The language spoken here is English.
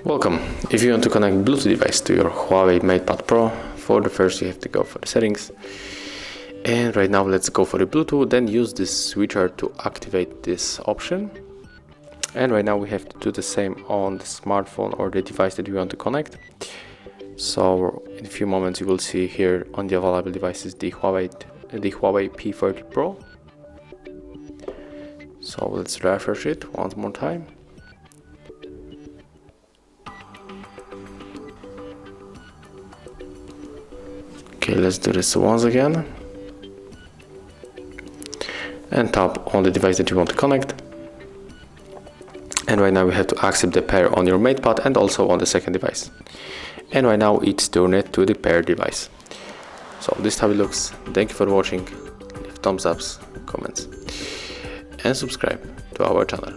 Welcome. If you want to connect Bluetooth device to your HUAWEI MatePad Pro, for the first you have to go for the settings. And right now let's go for the Bluetooth, then use this switcher to activate this option. And right now we have to do the same on the smartphone or the device that we want to connect. So in a few moments you will see here on the available devices the HUAWEI P30 Pro. So let's refresh it one more time. Okay, let's do this once again. And tap on the device that you want to connect. And right now we have to accept the pair on your MatePad and also on the second device. And right now it's turned it to the paired device. So this is how it looks. Thank you for watching. Leave thumbs ups, comments, and subscribe to our channel.